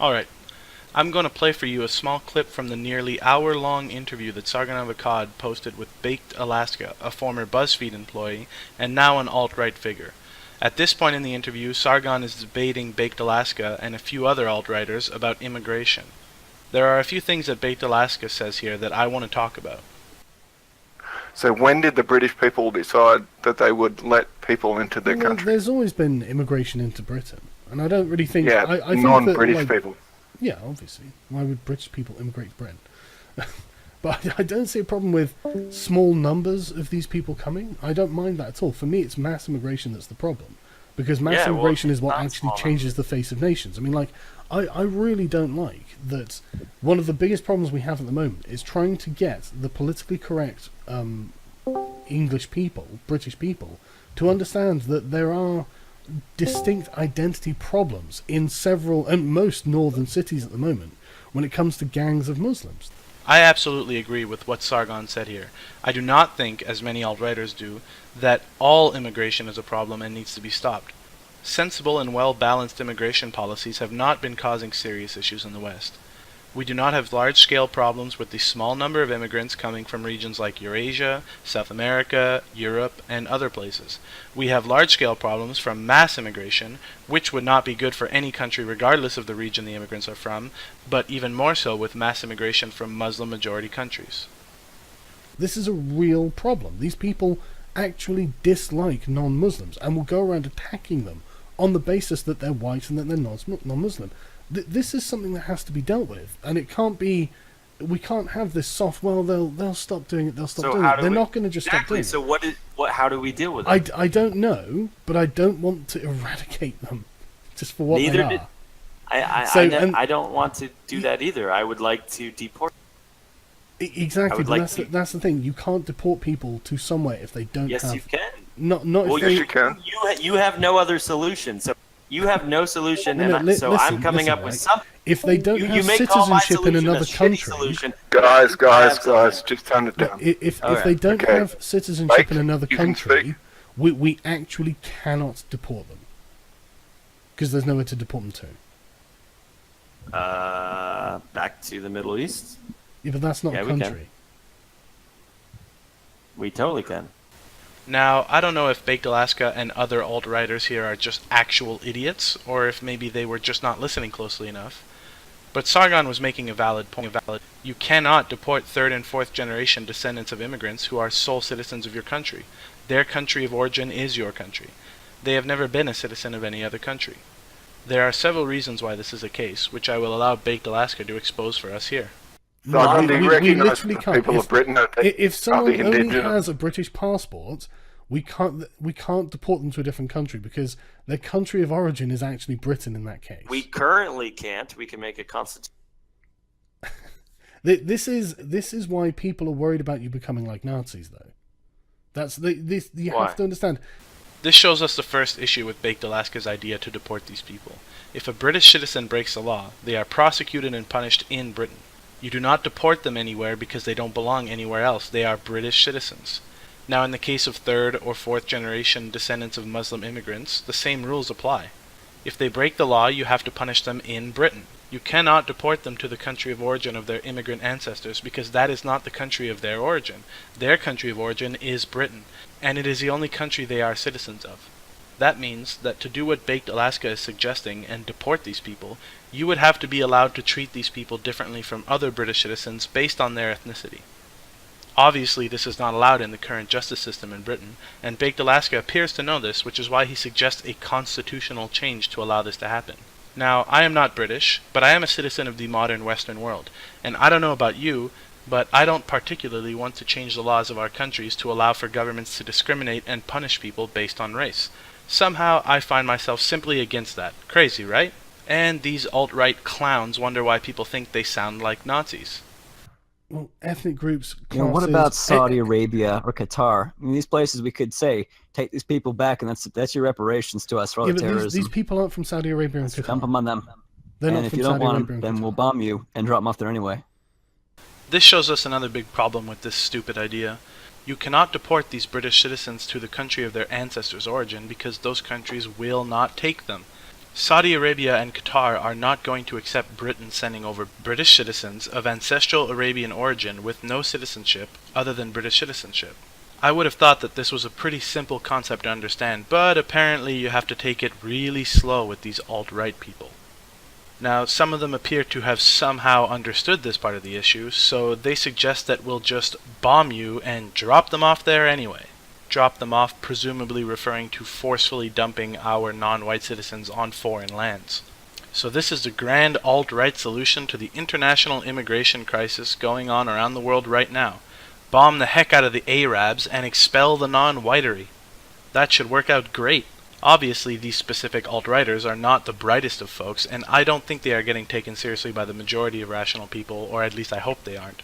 Alright, I'm going to play for you a small clip from the nearly hour-long interview that Sargon posted with BakedAlaska, a former BuzzFeed employee and now an alt-right figure. At this point in the interview, Sargon is debating BakedAlaska and a few other alt-righters about immigration. There are a few things that BakedAlaska says here that I want to talk about. So when did the British people decide that they would let people into their Well, country? there's always been immigration into Britain, and I don't really think. Yeah, I think non-British that, people. yeah, obviously, why would British people immigrate to Britain? But I don't see a problem with small numbers of these people coming. I don't mind that at all. For me, it's mass immigration that's the problem, because mass immigration is what actually changes the face of nations. I mean, like, I really don't like that. One of the biggest problems we have at the moment is trying to get the politically correct English people, British people, to understand that there are distinct identity problems in several and most northern cities at the moment when it comes to gangs of Muslims. I absolutely agree with what Sargon said here. I do not think, as many alt-righters do, that all immigration is a problem and needs to be stopped. Sensible and well-balanced immigration policies have not been causing serious issues in the West. We do not have large-scale problems with the small number of immigrants coming from regions like Eurasia, South America, Europe, and other places. We have large-scale problems from mass immigration, which would not be good for any country regardless of the region the immigrants are from, but even more so with mass immigration from Muslim-majority countries. This is a real problem. These people actually dislike non-Muslims and will go around attacking them on the basis that they're white and that they're non-Muslim. This is something that has to be dealt with, and it can't be. We can't have this soft. Well, they'll stop doing it. They'll stop doing it. They're not going to just stop doing it. So what? How do we deal with it? I don't know, but I don't want to eradicate them just for what they are. I don't want to do that either. I would like to deport. Exactly, but that's the thing. You can't deport people to somewhere if they don't have. Yes, you can. Not well, if they. Yes, you can. You have no other solution. So you have no solution, No, listen, I'm coming up with something. If they don't You have may call my citizenship in solution another a shitty country, solution. Guys, just turn it down. if they don't Okay. have citizenship in another You can country, we actually cannot deport them because there's nowhere to deport them to. Back to the Middle East. Yeah, but that's not a we can. country. We totally can. Now, I don't know if BakedAlaska and other alt-righters here are just actual idiots, or if maybe they were just not listening closely enough. But Sargon was making a valid point. You cannot deport third and fourth generation descendants of immigrants who are sole citizens of your country. Their country of origin is your country. They have never been a citizen of any other country. There are several reasons why this is the case, which I will allow BakedAlaska to expose for us here. Sargon, do you we recognise literally the can't. people of Britain are If someone the only indigenous? has a British passport, we can't deport them to a different country because their country of origin is actually Britain in that case. We currently can't. We can make a constitution. This is why people are worried about you becoming like Nazis, though. You Why? have to understand. This shows us the first issue with BakedAlaska's idea to deport these people. If a British citizen breaks the law, they are prosecuted and punished in Britain. You do not deport them anywhere because they don't belong anywhere else. They are British citizens. Now, in the case of third or fourth generation descendants of Muslim immigrants, the same rules apply. If they break the law, you have to punish them in Britain. You cannot deport them to the country of origin of their immigrant ancestors because that is not the country of their origin. Their country of origin is Britain, and it is the only country they are citizens of. That means that to do what BakedAlaska is suggesting and deport these people, you would have to be allowed to treat these people differently from other British citizens based on their ethnicity. Obviously, this is not allowed in the current justice system in Britain, and BakedAlaska appears to know this, which is why he suggests a constitutional change to allow this to happen. Now, I am not British, but I am a citizen of the modern Western world, and I don't know about you, but I don't particularly want to change the laws of our countries to allow for governments to discriminate and punish people based on race. Somehow, I find myself simply against that. Crazy, right? And these alt-right clowns wonder why people think they sound like Nazis. Well, ethnic groups. What about Saudi Arabia or Qatar? I mean, these places we could say take these people back, and that's your reparations to us for all the terrorism. These people aren't from Saudi Arabia and Qatar. Dump them on them. They're and not if from you don't Saudi want Arabia them, and then Qatar. we'll bomb you and drop them off there anyway. This shows us another big problem with this stupid idea. You cannot deport these British citizens to the country of their ancestors' origin because those countries will not take them. Saudi Arabia and Qatar are not going to accept Britain sending over British citizens of ancestral Arabian origin with no citizenship other than British citizenship. I would have thought that this was a pretty simple concept to understand, but apparently you have to take it really slow with these alt-right people. Now, some of them appear to have somehow understood this part of the issue, so they suggest that we'll just bomb you and drop them off there anyway. Drop them off, presumably referring to forcefully dumping our non-white citizens on foreign lands. So this is the grand alt-right solution to the international immigration crisis going on around the world right now. Bomb the heck out of the Arabs and expel the non-whitery. That should work out great. Obviously, these specific alt-righters are not the brightest of folks, and I don't think they are getting taken seriously by the majority of rational people, or at least I hope they aren't.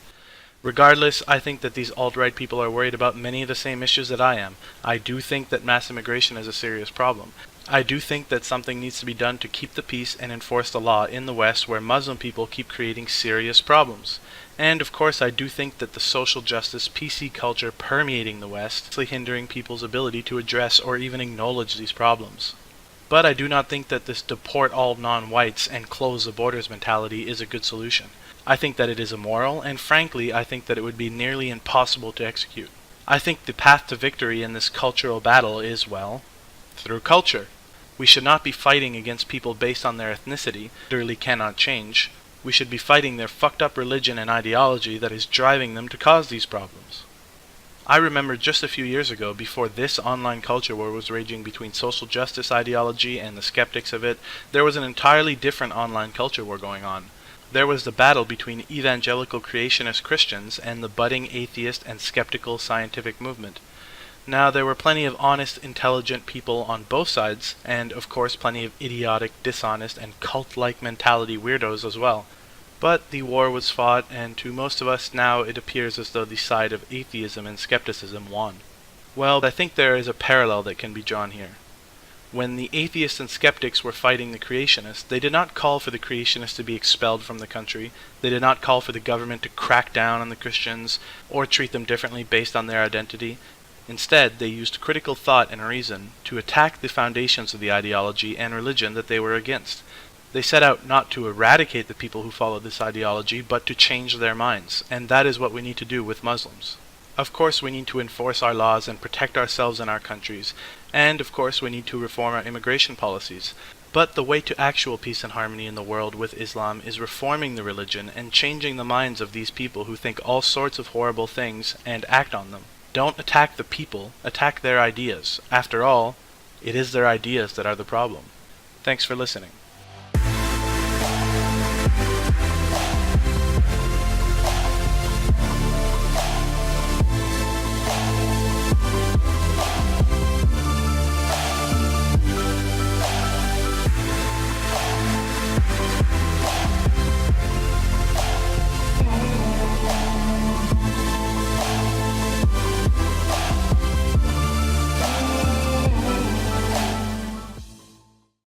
Regardless, I think that these alt-right people are worried about many of the same issues that I am. I do think that mass immigration is a serious problem. I do think that something needs to be done to keep the peace and enforce the law in the West, where Muslim people keep creating serious problems. And of course, I do think that the social justice PC culture permeating the West is hindering people's ability to address or even acknowledge these problems. But I do not think that this deport all non-whites and close the borders mentality is a good solution. I think that it is immoral, and frankly, I think that it would be nearly impossible to execute. I think the path to victory in this cultural battle is, well, through culture. We should not be fighting against people based on their ethnicity, literally cannot change. We should be fighting their fucked up religion and ideology that is driving them to cause these problems. I remember just a few years ago, before this online culture war was raging between social justice ideology and the skeptics of it, there was an entirely different online culture war going on. There was the battle between evangelical creationist Christians and the budding atheist and skeptical scientific movement. Now, there were plenty of honest, intelligent people on both sides, and of course plenty of idiotic, dishonest, and cult-like mentality weirdos as well. But the war was fought, and to most of us now it appears as though the side of atheism and skepticism won. Well, I think there is a parallel that can be drawn here. When the atheists and skeptics were fighting the creationists, they did not call for the creationists to be expelled from the country. They did not call for the government to crack down on the Christians or treat them differently based on their identity. Instead, they used critical thought and reason to attack the foundations of the ideology and religion that they were against. They set out not to eradicate the people who followed this ideology, but to change their minds, and that is what we need to do with Muslims. Of course, we need to enforce our laws and protect ourselves and our countries, and of course, we need to reform our immigration policies. But the way to actual peace and harmony in the world with Islam is reforming the religion and changing the minds of these people who think all sorts of horrible things and act on them. Don't attack the people, attack their ideas. After all, it is their ideas that are the problem. Thanks for listening.